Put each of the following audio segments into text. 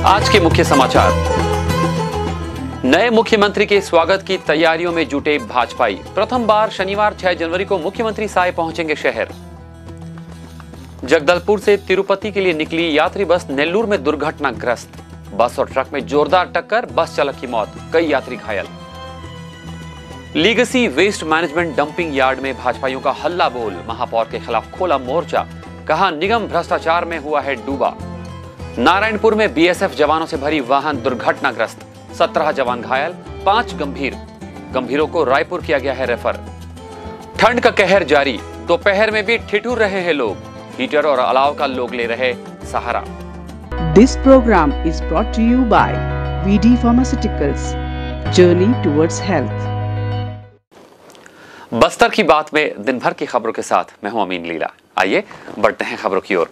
आज के मुख्य समाचार। नए मुख्यमंत्री के स्वागत की तैयारियों में जुटे भाजपाई। प्रथम बार शनिवार 6 जनवरी को मुख्यमंत्री साय पहुंचेंगे शहर। जगदलपुर से तिरुपति के लिए निकली यात्री बस नेल्लूर में दुर्घटनाग्रस्त। बस और ट्रक में जोरदार टक्कर, बस चालक की मौत, कई यात्री घायल। Legacy waste management dumping yard में भाजपाइयों का हल्ला बोल। महापौर के खिलाफ खोला मोर्चा, कहा निगम भ्रष्टाचार में हुआ है डूबा। नारायणपुर में बीएसएफ जवानों से भरी वाहन दुर्घटनाग्रस्त, 17 जवान घायल, 5 गंभीरों को रायपुर किया गया है रेफर। ठंड का कहर जारी, दोपहर में भी ठिठुर रहे हैं लोग, हीटर और अलाव का लोग ले रहे सहारा। This program is brought to you by VD Pharmaceuticals, Journey towards Health। Bastar की बात में दिन भर की खबरों के साथ मैं हूं अमीन लीला। आइए बढ़ते हैं खबरों की ओर।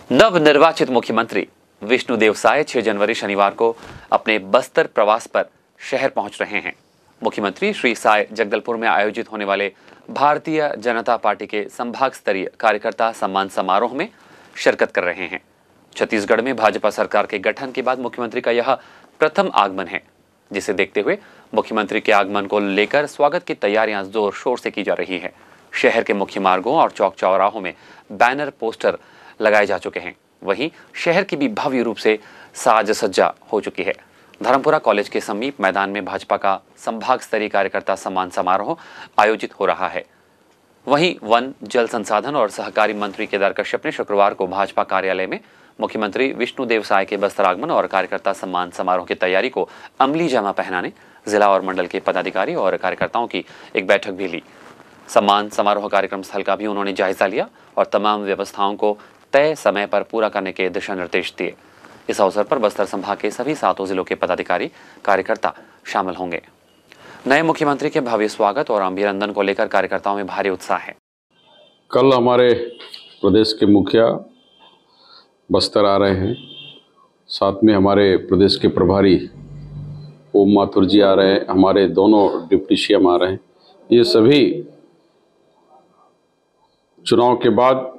नवनिर्वाचित मुख्यमंत्री विष्णुदेव साय 6 जनवरी शनिवार को अपने बस्तर प्रवास पर शहर पहुंच रहे हैं। मुख्यमंत्री श्री साय जगदलपुर में आयोजित होने वाले भारतीय जनता पार्टी के संभाग स्तरीय कार्यकर्ता सम्मान समारोह में शिरकत कर रहे हैं। छत्तीसगढ़ में भाजपा सरकार के गठन के बाद मुख्यमंत्री का यह प्रथम आगमन है, जिसे देखते हुए मुख्यमंत्री के आगमन को लेकर स्वागत की तैयारियां जोर शोर से की जा रही है। शहर के मुख्य मार्गों और चौक चौराहों में बैनर पोस्टर लगाए जा चुके हैं। वहीं शहर की भी भव्य रूप से साज सज्जा हो चुकी है। धर्मपुरा कॉलेज के समीप मैदान में भाजपा का संभाग स्तरीय कार्यकर्ता सम्मान समारोह आयोजित हो रहा है। वहीं वन, जल संसाधन और सहकारी मंत्री केदार कश्यप ने शुक्रवार को भाजपा कार्यालय में मुख्यमंत्री विष्णुदेव साय के बस्तर आगमन और कार्यकर्ता सम्मान समारोह की तैयारी को अमली जामा पहनाने जिला और मंडल के पदाधिकारी और कार्यकर्ताओं की एक बैठक भी ली। सम्मान समारोह कार्यक्रम स्थल का भी उन्होंने जायजा लिया और तमाम व्यवस्थाओं को तय समय पर पूरा करने के दिशा निर्देश दिए। इस अवसर पर बस्तर संभाग के सभी 7 जिलों के पदाधिकारी कार्यकर्ता शामिल होंगे। नए मुख्यमंत्री के भव्य स्वागत और अभिनंदन को लेकर कार्यकर्ताओं में भारी उत्साह है। कल हमारे प्रदेश के मुखिया बस्तर आ रहे हैं, साथ में हमारे प्रदेश के प्रभारी ओम माथुर जी आ रहे हैं, हमारे दोनों डिप्टी सीएम आ रहे हैं। ये सभी चुनाव के बाद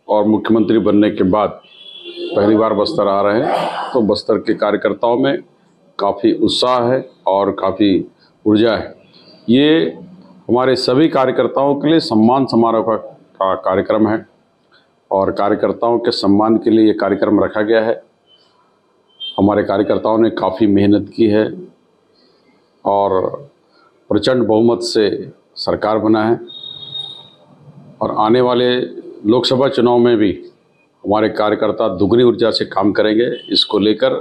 और मुख्यमंत्री बनने के बाद पहली बार बस्तर आ रहे हैं, तो बस्तर के कार्यकर्ताओं में काफ़ी उत्साह है और काफ़ी ऊर्जा है। ये हमारे सभी कार्यकर्ताओं के लिए सम्मान समारोह का कार्यक्रम है और कार्यकर्ताओं के सम्मान के लिए ये कार्यक्रम रखा गया है। हमारे कार्यकर्ताओं ने काफ़ी मेहनत की है और प्रचंड बहुमत से सरकार बना है और आने वाले लोकसभा चुनाव में भी हमारे कार्यकर्ता दुगनी ऊर्जा से काम करेंगे। इसको लेकर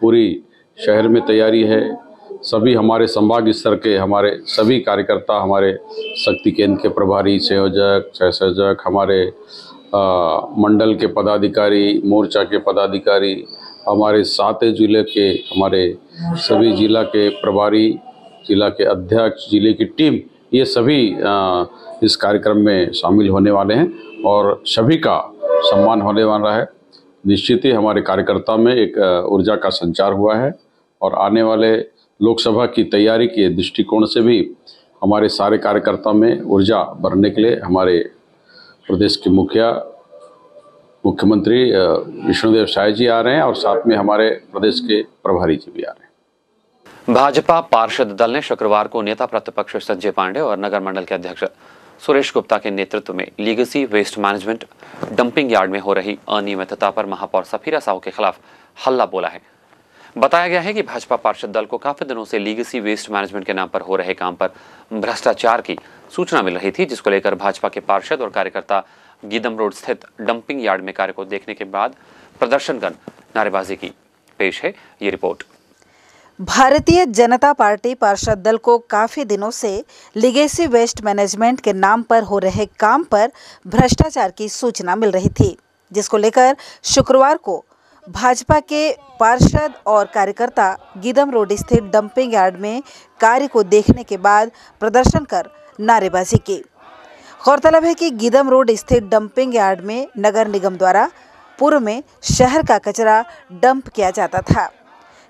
पूरी शहर में तैयारी है। सभी हमारे संभाग स्तर के हमारे सभी कार्यकर्ता, हमारे शक्ति केंद्र के प्रभारी, संयोजक, सहसंयोजक, हमारे मंडल के पदाधिकारी, मोर्चा के पदाधिकारी, हमारे 7 जिले के हमारे सभी जिला के प्रभारी, जिला के अध्यक्ष, जिले की टीम, ये सभी इस कार्यक्रम में शामिल होने वाले हैं और सभी का सम्मान होने वाला है। निश्चित ही हमारे कार्यकर्ता में एक ऊर्जा का संचार हुआ है और आने वाले लोकसभा की तैयारी के दृष्टिकोण से भी हमारे सारे कार्यकर्ता में ऊर्जा भरने के लिए हमारे प्रदेश के मुख्यमंत्री विष्णुदेव साय जी आ रहे हैं और साथ में हमारे प्रदेश के प्रभारी जी भी आ रहे हैं। भाजपा पार्षद दल ने शुक्रवार को नेता प्रतिपक्ष संजय पांडे और नगर मंडल के अध्यक्ष सुरेश गुप्ता के नेतृत्व में legacy waste management dumping yard में हो रही अनियमितता पर महापौर सफीरा साहू के खिलाफ हल्ला बोला है। बताया गया है कि भाजपा पार्षद दल को काफी दिनों से लीगेसी वेस्ट मैनेजमेंट के नाम पर हो रहे काम पर भ्रष्टाचार की सूचना मिल रही थी, जिसको लेकर भाजपा के पार्षद और कार्यकर्ता गीदम रोड स्थित डंपिंग यार्ड में कार्य को देखने के बाद प्रदर्शन कर नारेबाजी की। पेश है ये रिपोर्ट। भारतीय जनता पार्टी पार्षद दल को काफी दिनों से लीगेसी वेस्ट मैनेजमेंट के नाम पर हो रहे काम पर भ्रष्टाचार की सूचना मिल रही थी, जिसको लेकर शुक्रवार को भाजपा के पार्षद और कार्यकर्ता गीदम रोड स्थित डंपिंग यार्ड में कार्य को देखने के बाद प्रदर्शन कर नारेबाजी की। गौरतलब है कि गीदम रोड स्थित डंपिंग यार्ड में नगर निगम द्वारा पूर्व में शहर का कचरा डंप किया जाता था।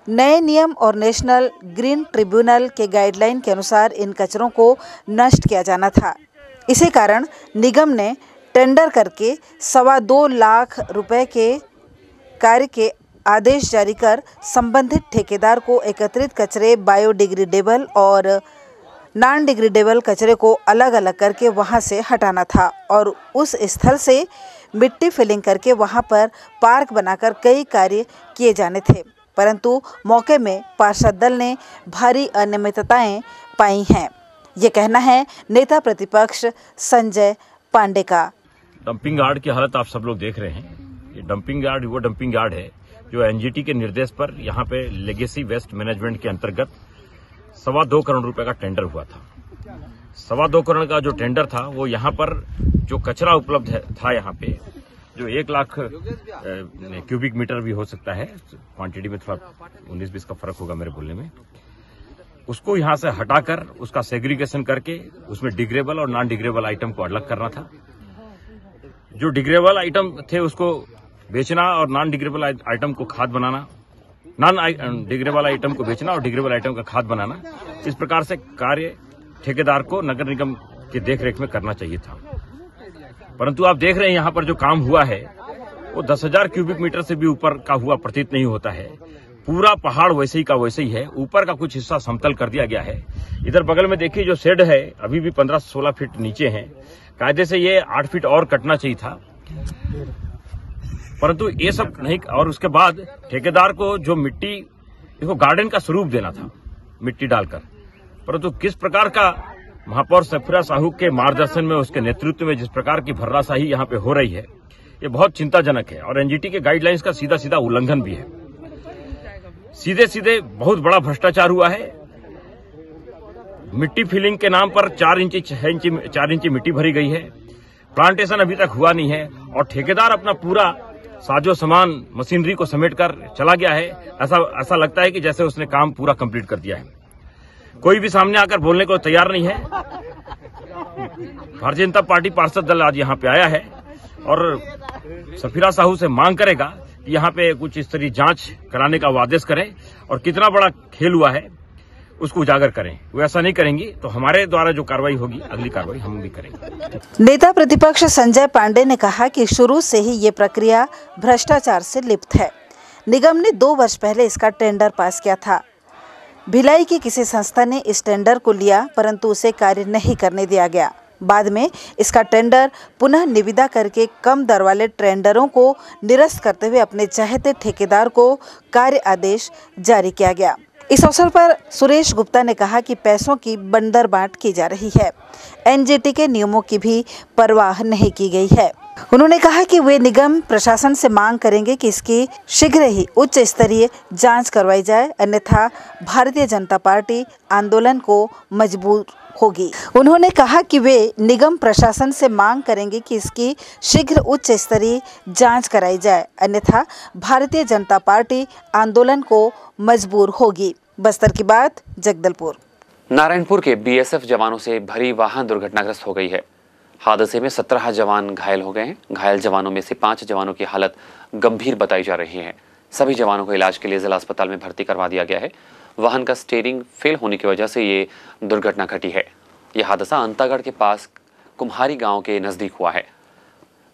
नए नियम और नेशनल ग्रीन ट्रिब्यूनल के गाइडलाइन के अनुसार इन कचरों को नष्ट किया जाना था। इसी कारण निगम ने टेंडर करके 2.25 लाख रुपए के कार्य के आदेश जारी कर संबंधित ठेकेदार को एकत्रित कचरे, बायोडिग्रेडेबल और नॉन डिग्रेडेबल कचरे को अलग अलग करके वहां से हटाना था और उस स्थल से मिट्टी फिलिंग करके वहां पर पार्क बनाकर कई कार्य किए जाने थे, परंतु मौके में पार्षद दल ने भारी अनियमितताएं पाई हैं। ये कहना है नेता प्रतिपक्ष संजय पांडे का। डंपिंग यार्ड की हालत आप सब लोग देख रहे हैं। ये डंपिंग यार्ड वो डंपिंग यार्ड है जो एनजीटी के निर्देश पर यहाँ पे लेगेसी वेस्ट मैनेजमेंट के अंतर्गत 2.25 करोड़ रुपए का टेंडर हुआ था। 2.25 करोड़ का जो टेंडर था वो यहाँ पर जो कचरा उपलब्ध था यहाँ पे जो 1 लाख क्यूबिक मीटर भी हो सकता है, क्वांटिटी में थोड़ा 19-20 का फर्क होगा मेरे बोलने में, उसको यहाँ से हटाकर उसका सेग्रीगेशन करके उसमें डिग्रेबल और नॉन डिग्रेबल आइटम को अलग करना था। जो डिग्रेबल आइटम थे उसको बेचना और नॉन डिग्रेबल आइटम को खाद बनाना, नॉन डिग्रेबल आइटम को बेचना और डिग्रेबल आइटम का खाद बनाना, इस प्रकार से कार्य ठेकेदार को नगर निगम की देखरेख में करना चाहिए था। परंतु आप देख रहे हैं यहाँ पर जो काम हुआ है वो 10,000 क्यूबिक मीटर से भी ऊपर का हुआ प्रतीत नहीं होता है। पूरा पहाड़ वैसे ही का वैसे ही है, ऊपर का कुछ हिस्सा समतल कर दिया गया है। इधर बगल में देखिए जो शेड है अभी भी 15-16 फीट नीचे है, कायदे से ये 8 फीट और कटना चाहिए था, परंतु ये सब नहीं। और उसके बाद ठेकेदार को जो मिट्टी, इसको गार्डन का स्वरूप देना था मिट्टी डालकर, परंतु किस प्रकार का महापौर सफीरा साहू के मार्गदर्शन में, उसके नेतृत्व में जिस प्रकार की भर्राशाही यहाँ पे हो रही है, ये बहुत चिंताजनक है और एनजीटी के गाइडलाइंस का सीधा सीधा उल्लंघन भी है। सीधे सीधे बहुत बड़ा भ्रष्टाचार हुआ है। मिट्टी फिलिंग के नाम पर 4 इंची मिट्टी भरी गई है। प्लांटेशन अभी तक हुआ नहीं है और ठेकेदार अपना पूरा साजो सामान मशीनरी को समेटकर चला गया है। ऐसा लगता है कि जैसे उसने काम पूरा कंप्लीट कर दिया है। कोई भी सामने आकर बोलने को तैयार नहीं है। भारतीय जनता पार्टी पार्षद दल आज यहाँ पे आया है और सफीरा साहू से मांग करेगा कि यहाँ पे कुछ इस तरह जांच कराने का वो आदेश करें और कितना बड़ा खेल हुआ है उसको उजागर करें। वो ऐसा नहीं करेंगी तो हमारे द्वारा जो कार्रवाई होगी, अगली कार्रवाई हम भी करेंगे। नेता प्रतिपक्ष संजय पांडे ने कहा कि शुरू से ही ये प्रक्रिया भ्रष्टाचार से लिप्त है। निगम ने 2 वर्ष पहले इसका टेंडर पास किया था। भिलाई की किसी संस्था ने इस टेंडर को लिया, परंतु उसे कार्य नहीं करने दिया गया। बाद में इसका टेंडर पुनः निविदा करके कम दर वाले टेंडरों को निरस्त करते हुए अपने चाहते ठेकेदार को कार्य आदेश जारी किया गया। इस अवसर पर सुरेश गुप्ता ने कहा कि पैसों की बंदर बांट की जा रही है, एनजीटी के नियमों की भी परवाह नहीं की गई है। उन्होंने कहा कि वे निगम प्रशासन से मांग करेंगे कि इसकी शीघ्र ही उच्च स्तरीय जांच करवाई जाए, अन्यथा भारतीय जनता पार्टी आंदोलन को मजबूर होगी। उन्होंने कहा कि वे निगम प्रशासन से मांग करेंगे कि इसकी शीघ्र उच्च स्तरीय जांच कराई जाए, अन्यथा भारतीय जनता पार्टी आंदोलन को मजबूर होगी। बस्तर की बात, जगदलपुर। नारायणपुर के बीएसएफ जवानों से भरी वाहन दुर्घटनाग्रस्त हो गई है। हादसे में 17 जवान घायल हो गए हैं। घायल जवानों में से 5 जवानों की हालत गंभीर बताई जा रही है। सभी जवानों को इलाज के लिए जिला अस्पताल में भर्ती करवा दिया गया है। वाहन का स्टीयरिंग फेल होने की वजह से ये दुर्घटना घटी है। यह हादसा अंतागढ़ के पास कुम्हारी गांव के नजदीक हुआ है।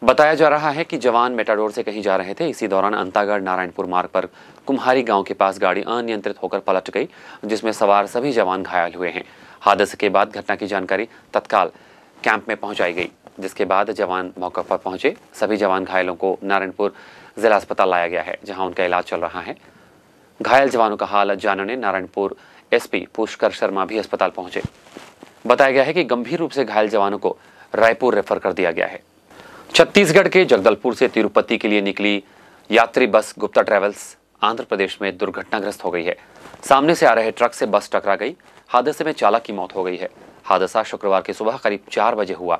बताया जा रहा है कि जवान मेटाडोर से कहीं जा रहे थे। इसी दौरान अंतागढ़ नारायणपुर मार्ग पर कुम्हारी गांव के पास गाड़ी अनियंत्रित होकर पलट गई, जिसमें सवार सभी जवान घायल हुए हैं। हादसे के बाद घटना की जानकारी तत्काल कैंप में पहुंचाई गई, जिसके बाद जवान मौके पर पहुंचे। सभी जवान घायलों को नारायणपुर जिला अस्पताल लाया गया है, जहां उनका इलाज चल रहा है। घायल जवानों का हाल जानने नारायणपुर एसपी पुष्कर शर्मा भी अस्पताल पहुंचे। बताया गया है कि गंभीर रूप से घायल जवानों को रायपुर रेफर कर दिया गया है। छत्तीसगढ़ के जगदलपुर से तिरुपति के लिए निकली यात्री बस गुप्ता ट्रेवल्स आंध्र प्रदेश में दुर्घटनाग्रस्त हो गई है। सामने से आ रहे ट्रक से बस टकरा गई। हादसे में चालक की मौत हो गई है। हादसा शुक्रवार की सुबह करीब 4 बजे हुआ।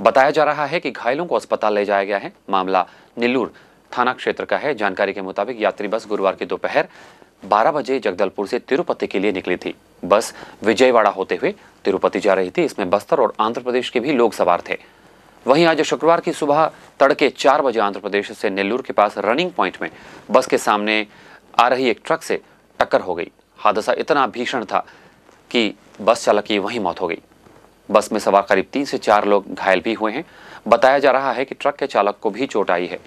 बताया जा रहा है कि घायलों को अस्पताल ले जाया गया है। मामला नेल्लूर थाना क्षेत्र का है। जानकारी के मुताबिक यात्री बस गुरुवार की दोपहर 12 बजे जगदलपुर से तिरुपति के लिए निकली थी। बस विजयवाड़ा होते हुए तिरुपति जा रही थी। इसमें बस्तर और आंध्र प्रदेश के भी लोग सवार थे। वहीं आज शुक्रवार की सुबह तड़के 4 बजे आंध्र प्रदेश से नेल्लूर के पास रनिंग पॉइंट में बस के सामने आ रही एक ट्रक से टक्कर हो गई। हादसा इतना भीषण था कि बस चालक की वहीं मौत हो गई। बस में सवार करीब 3 से 4 लोग घायल भी हुए हैं। बताया जा रहा है कि ट्रक के चालक को भी चोट आई है।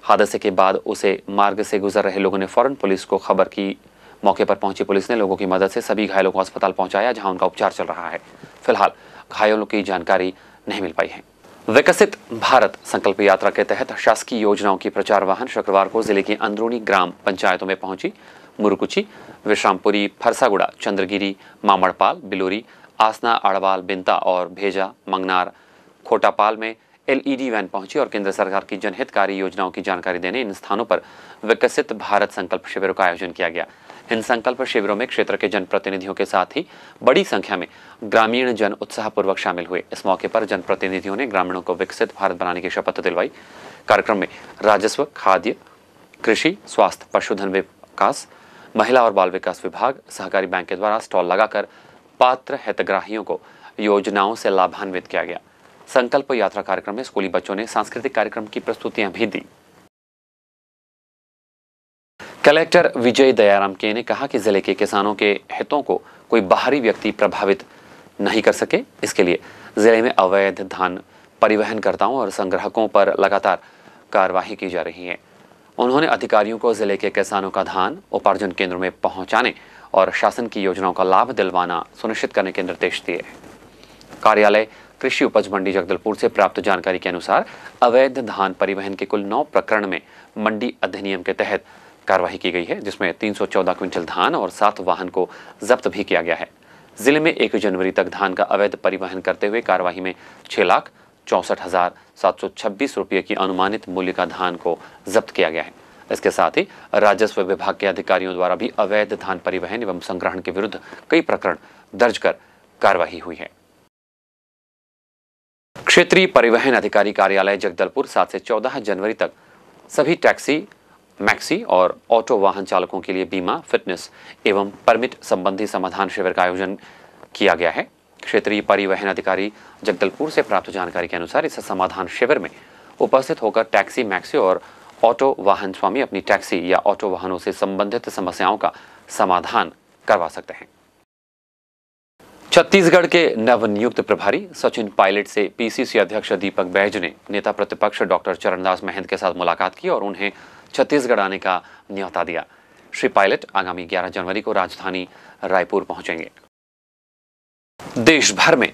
हादसे के बाद उसे मार्ग से गुजर रहे लोगों ने फौरन पुलिस को खबर की। मौके पर पहुंची पुलिस ने लोगों की मदद से सभी घायलों को अस्पताल पहुंचाया, जहां उनका उपचार चल रहा है। फिलहाल घायलों की जानकारी नहीं मिल पाई है। विकसित भारत संकल्प यात्रा के तहत शासकीय योजनाओं की प्रचार वाहन शुक्रवार को जिले की अंदरूनी ग्राम पंचायतों में पहुंची। मुरुकुची, विश्रामपुरी, फरसागुड़ा, चंद्रगिरी, मामड़पाल, बिलोरी, आसना, अड़वाल, बिंता और भेजा, मंगनार, खोटापाल में एलईडी वैन पहुंची और केंद्र सरकार की जनहितकारी योजनाओं की जानकारी देने इन स्थानों पर विकसित भारत संकल्प शिविरों का आयोजन किया गया। इन संकल्प शिविरों में क्षेत्र के जनप्रतिनिधियों के साथ ही बड़ी संख्या में ग्रामीण जन उत्साहपूर्वक शामिल हुए। इस मौके पर जनप्रतिनिधियों ने ग्रामीणों को विकसित भारत बनाने की शपथ दिलवाई। कार्यक्रम में राजस्व, खाद्य, कृषि, स्वास्थ्य, पशुधन विकास, महिला और बाल विकास विभाग, सहकारी बैंक के द्वारा स्टॉल लगाकर पात्र हितग्राहियों को योजनाओं से लाभान्वित किया गया। संकल्प यात्रा कार्यक्रम में स्कूली बच्चों ने सांस्कृतिक कार्यक्रम की प्रस्तुतियां भी दी। कलेक्टर विजय दयाराम के ने कहा कि जिले के किसानों के हितों को कोई बाहरी व्यक्ति प्रभावित नहीं कर सके, इसके लिए जिले में अवैध धान परिवहनकर्ताओं और संग्राहकों पर लगातार कार्रवाई की जा रही है। उन्होंने अधिकारियों को जिले के किसानों का धान उपार्जन केंद्रों में पहुंचाने और शासन की योजनाओं का लाभ दिलवाना सुनिश्चित करने के निर्देश दिए। कार्यालय कृषि उपज मंडी जगदलपुर से प्राप्त जानकारी के अनुसार अवैध धान परिवहन के कुल 9 प्रकरण में मंडी अधिनियम के तहत कार्रवाई की गई है, जिसमें 314 क्विंटल धान और 7 वाहन को जब्त भी किया गया है। जिले में 1 जनवरी तक धान का अवैध परिवहन करते हुए कार्रवाई में 6,64,726 रुपये की अनुमानित मूल्य का धान को जब्त किया गया है। इसके साथ ही राजस्व विभाग के अधिकारियों द्वारा भी अवैध धान परिवहन एवं संग्रहण के विरुद्ध कई प्रकरण दर्ज कर कार्रवाई हुई है। क्षेत्रीय परिवहन अधिकारी कार्यालय जगदलपुर 7 से 14 जनवरी तक सभी टैक्सी, मैक्सी और ऑटो वाहन चालकों के लिए बीमा, फिटनेस एवं परमिट संबंधी समाधान शिविर का आयोजन किया गया है। क्षेत्रीय परिवहन अधिकारी जगदलपुर से प्राप्त जानकारी के अनुसार इस समाधान शिविर में उपस्थित होकर टैक्सी, मैक्सी और ऑटो वाहन स्वामी अपनी टैक्सी या ऑटो वाहनों से संबंधित समस्याओं का समाधान करवा सकते हैं। छत्तीसगढ़ के नवनियुक्त प्रभारी सचिन पायलट से पीसीसी अध्यक्ष दीपक बैज ने नेता प्रतिपक्ष डॉक्टर चरणदास महंत के साथ मुलाकात की और उन्हें छत्तीसगढ़ आने का न्योता दिया। श्री पायलट आगामी 11 जनवरी को राजधानी रायपुर पहुंचेंगे। देश भर में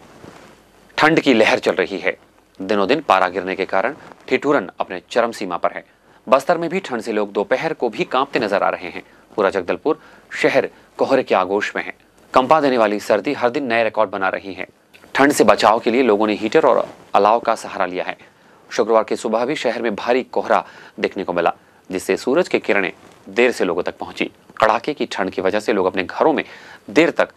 ठंड की लहर चल रही है। दिनों दिन पारा गिरने के कारण ठिठुरन अपने चरम सीमा पर है। बस्तर में भी ठंड से लोग दोपहर को भी कांपते नजर आ रहे हैं। पूरा जगदलपुर शहर कोहरे के आगोश में है। कंपा देने वाली सर्दी हर दिन नए रिकॉर्ड बना रही है। ठंड से बचाव के लिए लोगों ने हीटर और अलाव का सहारा लिया है। शुक्रवार की सुबह भी शहर में भारी कोहरा देखने को मिला, जिससे सूरज की किरणें देर से लोगों तक पहुंची। कड़ाके की ठंड की वजह से लोग अपने घरों में देर तक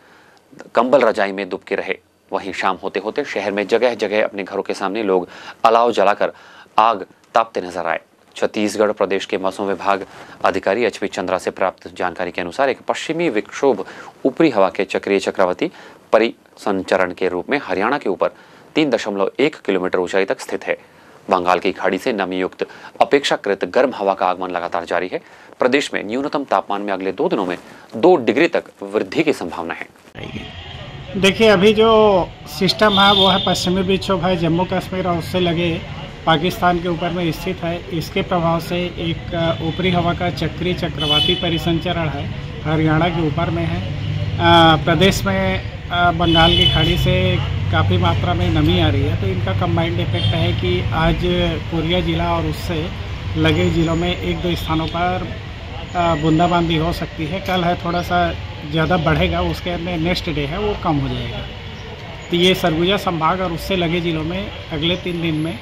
कंबल रजाई में दुबके रहे। वहीं शाम होते होते शहर में जगह जगह अपने घरों के सामने लोग अलाव जलाकर आग तापते नजर आए। छत्तीसगढ़ प्रदेश के मौसम विभाग अधिकारी एचपी चंद्रा से प्राप्त जानकारी के अनुसार एक पश्चिमी विक्षोभ ऊपरी हवा के चक्रीय चक्रवाती परिसंचरण के रूप में हरियाणा के ऊपर 3.1 किलोमीटर ऊंचाई तक स्थित है। बंगाल की खाड़ी से नमी युक्त अपेक्षाकृत गर्म हवा का आगमन लगातार जारी है। प्रदेश में न्यूनतम तापमान में अगले 2 दिनों में 2 डिग्री तक वृद्धि की संभावना है। देखिए, अभी जो सिस्टम है वो है पश्चिमी विक्षोभ है, जम्मू कश्मीर और उससे लगे पाकिस्तान के ऊपर में स्थित है। इसके प्रभाव से एक ऊपरी हवा का चक्रीय चक्रवाती परिसंचरण है, हरियाणा के ऊपर में है। प्रदेश में बंगाल की खाड़ी से काफ़ी मात्रा में नमी आ रही है, तो इनका कंबाइंड इफेक्ट है कि आज कोरिया जिला और उससे लगे जिलों में 1-2 स्थानों पर बूंदाबांदी हो सकती है। कल है थोड़ा सा ज़्यादा बढ़ेगा, उसके में नेक्स्ट डे है वो कम हो जाएगा। तो ये सरगुजा संभाग और उससे लगे जिलों में अगले 3 दिन में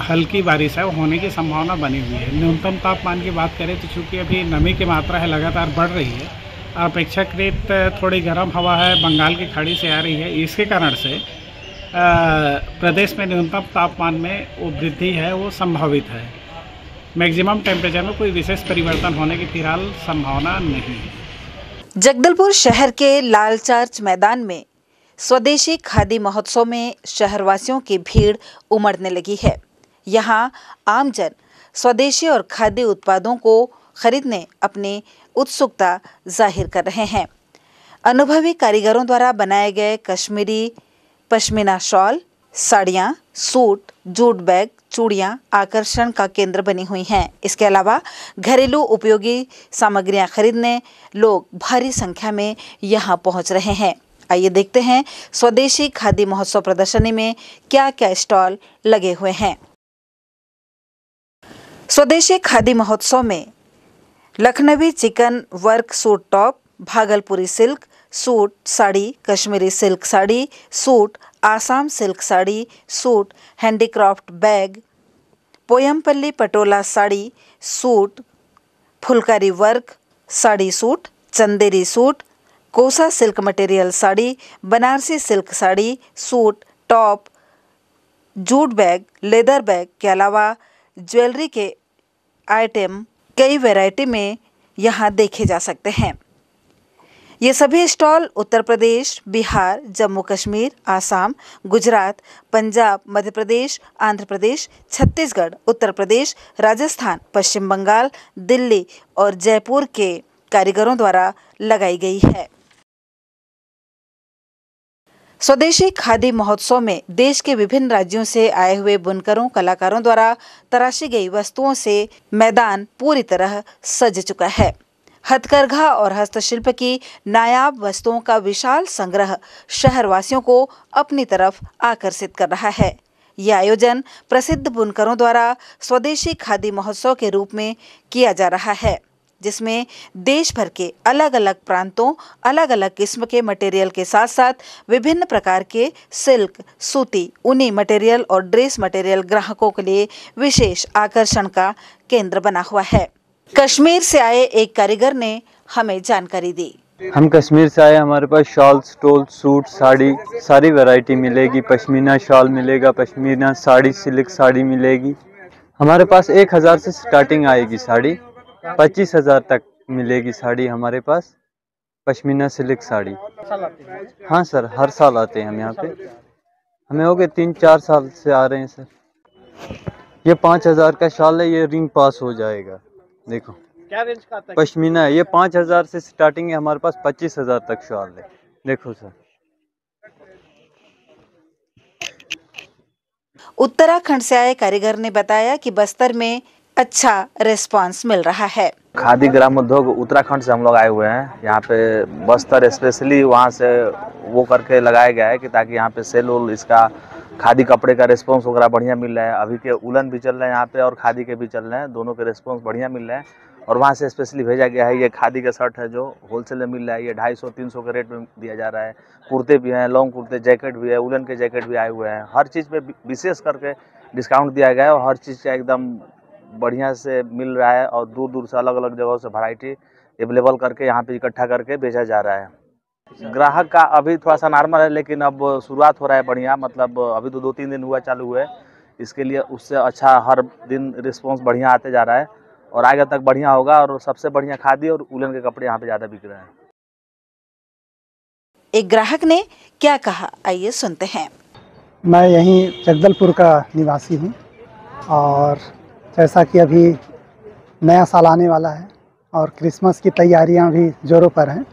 हल्की बारिश है होने की संभावना बनी हुई है। न्यूनतम तापमान की बात करें तो चूँकि अभी नमी की मात्रा है लगातार बढ़ रही है, अपेक्षाकृत थोड़ी गर्म हवा है बंगाल की खाड़ी से आ रही है। इसके कारण से प्रदेश में न्यूनतम तापमान में वो वृद्धि है वो संभावित है। मैक्सिमम टेम्परेचर में कोई विशेष परिवर्तन होने की फिलहाल संभावना नहीं है। जगदलपुर शहर के लाल चर्च मैदान में स्वदेशी खादी महोत्सव में शहरवासियों की भीड़ उमड़ने लगी है। यहाँ आमजन स्वदेशी और खादी उत्पादों को खरीदने अपनी उत्सुकता जाहिर कर रहे हैं। अनुभवी कारीगरों द्वारा बनाए गए कश्मीरी पश्मीना शॉल, साड़ियाँ, सूट, जूट बैग, चूड़ियां आकर्षण का केंद्र बनी हुई हैं। इसके अलावा घरेलू उपयोगी सामग्रियां खरीदने लोग भारी संख्या में यहां पहुंच रहे हैं। आइए देखते हैं स्वदेशी खादी महोत्सव प्रदर्शनी में क्या क्या स्टॉल लगे हुए हैं। स्वदेशी खादी महोत्सव में Lucknowi chikan work suit top, Bhagalpuri silk suit sari, Kashmiri silk sari suit, Assam silk sari suit, handicraft bag, Pochampally patola sari suit, phulkari work sari suit, Chanderi suit, kosa silk material sari, Banarasi silk sari suit, top, jute bag, leather bag के अलावा ज्वेलरी के आइटम कई वैरायटी में यहाँ देखे जा सकते हैं। ये सभी स्टॉल उत्तर प्रदेश, बिहार, जम्मू कश्मीर, आसाम, गुजरात, पंजाब, मध्य प्रदेश, आंध्र प्रदेश, छत्तीसगढ़, उत्तर प्रदेश, राजस्थान, पश्चिम बंगाल, दिल्ली और जयपुर के कारीगरों द्वारा लगाई गई है। स्वदेशी खादी महोत्सव में देश के विभिन्न राज्यों से आए हुए बुनकरों, कलाकारों द्वारा तराशी गई वस्तुओं से मैदान पूरी तरह सज चुका है। हथकरघा और हस्तशिल्प की नायाब वस्तुओं का विशाल संग्रह शहरवासियों को अपनी तरफ आकर्षित कर रहा है। यह आयोजन प्रसिद्ध बुनकरों द्वारा स्वदेशी खादी महोत्सव के रूप में किया जा रहा है, जिसमें देश भर के अलग अलग प्रांतों, अलग अलग किस्म के मटेरियल के साथ साथ विभिन्न प्रकार के सिल्क, सूती, ऊनी मटेरियल और ड्रेस मटेरियल ग्राहकों के लिए विशेष आकर्षण का केंद्र बना हुआ है। कश्मीर से आए एक कारीगर ने हमें जानकारी दी। हम कश्मीर से आए, हमारे पास शॉल, स्टोल, सूट, साड़ी सारी वैरायटी मिलेगी। पश्मीना शॉल मिलेगा, पश्मीना साड़ी, सिल्क साड़ी मिलेगी। हमारे पास 1000 से स्टार्टिंग आएगी साड़ी, 25,000 तक मिलेगी साड़ी हमारे पास, पश्मीना सिल्क साड़ी। हाँ सर, हर साल आते हैं हम यहाँ पे। हमें हो गए 3-4 साल से आ रहे हैं सर। ये 5000 का शॉल है, ये रिंग पास हो जाएगा। देखो क्या रेंज का आता है? पश्मीना है, ये 5000 से स्टार्टिंग है, हमारे पास 25,000 तक शॉल है। देखो सर। उत्तराखंड से आए कारीगर ने बताया कि बस्तर में अच्छा रिस्पांस मिल रहा है। खादी ग्राम उद्योग उत्तराखंड से हम लोग आए हुए हैं यहाँ पे, बस्तर स्पेशली वहाँ से वो करके लगाया गया है कि ताकि यहाँ पे सेल वोल इसका खादी कपड़े का रिस्पांस वगैरह बढ़िया मिल रहा है। अभी के उलन भी चल रहे हैं यहाँ पे और खादी के भी चल रहे हैं, दोनों के रिस्पांस बढ़िया मिल रहे हैं। और वहाँ से स्पेशली भेजा गया है ये खादी का शर्ट है जो होलसेल में मिल रहा है, ये 250-300 के रेट में दिया जा रहा है। कुर्ते भी हैं, लॉन्ग कुर्ते, जैकेट भी है, उलन के जैकेट भी आए हुए हैं। हर चीज़ पे विशेष करके डिस्काउंट दिया गया है और हर चीज़ का एकदम बढ़िया से मिल रहा है और दूर दूर से अलग अलग जगहों से वैरायटी अवेलेबल करके यहाँ पे इकट्ठा करके बेचा जा रहा है। ग्राहक का अभी थोड़ा सा नॉर्मल है, लेकिन अब शुरुआत हो रहा है बढ़िया, मतलब अभी तो 2-3 दिन हुआ चालू हुए, इसके लिए उससे अच्छा हर दिन रिस्पांस बढ़िया आते जा रहा है और आगे तक बढ़िया होगा। और सबसे बढ़िया खादी और उलन के कपड़े यहाँ पे ज़्यादा बिक रहे हैं। एक ग्राहक ने क्या कहा, आइए सुनते हैं। मैं यहीं जगदलपुर का निवासी हूँ और जैसा कि अभी नया साल आने वाला है और क्रिसमस की तैयारियां भी जोरों पर हैं,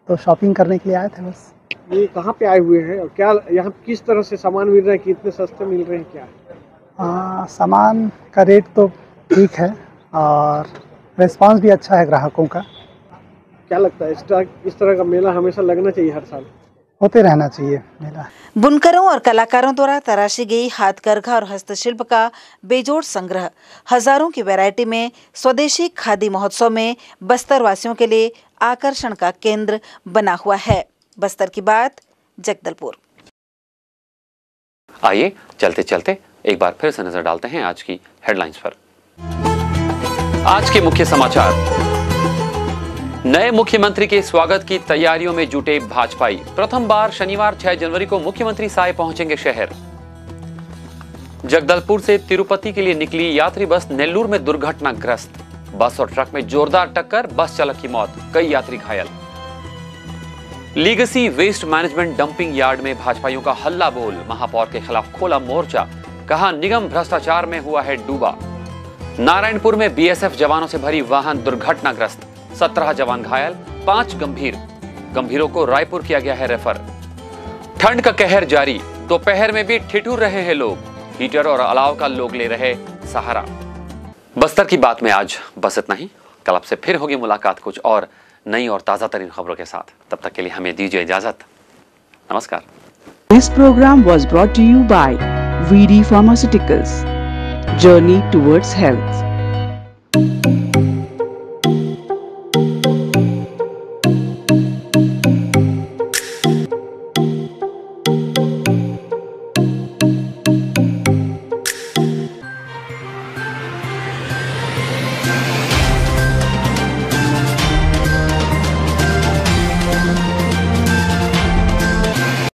तो शॉपिंग करने के लिए आए थे बस। ये कहाँ पे आए हुए हैं और क्या यहाँ किस तरह से सामान मिल रहा है, कितने सस्ते मिल रहे हैं क्या? सामान का रेट तो ठीक है और रिस्पांस भी अच्छा है ग्राहकों का। क्या लगता है इस तरह का मेला हमेशा लगना चाहिए, हर साल होते रहना चाहिए मेला। बुनकरों और कलाकारों द्वारा तराशी गई हाथकरघा और हस्तशिल्प का बेजोड़ संग्रह, हजारों की वैरायटी में स्वदेशी खादी महोत्सव में बस्तर वासियों के लिए आकर्षण का केंद्र बना हुआ है। बस्तर की बात, जगदलपुर। आइए चलते चलते एक बार फिर से नजर डालते हैं आज की हेडलाइंस पर। आज के मुख्य समाचार। नए मुख्यमंत्री के स्वागत की तैयारियों में जुटे भाजपाई। प्रथम बार शनिवार 6 जनवरी को मुख्यमंत्री साय पहुंचेंगे शहर। जगदलपुर से तिरुपति के लिए निकली यात्री बस नेल्लूर में दुर्घटनाग्रस्त। बस और ट्रक में जोरदार टक्कर, बस चालक की मौत, कई यात्री घायल। Legacy waste management dumping yard में भाजपाइयों का हल्ला बोल। महापौर के खिलाफ खोला मोर्चा, कहा निगम भ्रष्टाचार में हुआ है डूबा। नारायणपुर में बीएसएफ जवानों से भरी वाहन दुर्घटनाग्रस्त, 17 जवान घायल, 5 गंभीरों को रायपुर किया गया है रेफर। ठंड का कहर जारी, दोपहर में भी ठिठुर रहे हैं लोग। हीटर और अलाव का लोग ले रहे सहारा। बस्तर की बात में आज बस इतना ही। कल आपसे फिर होगी मुलाकात कुछ और नई और ताज़ा तरीन खबरों के साथ। तब तक के लिए हमें दीजिए इजाजत। नमस्कार। This program was brought to you by VD Pharmaceuticals. Journey towards health.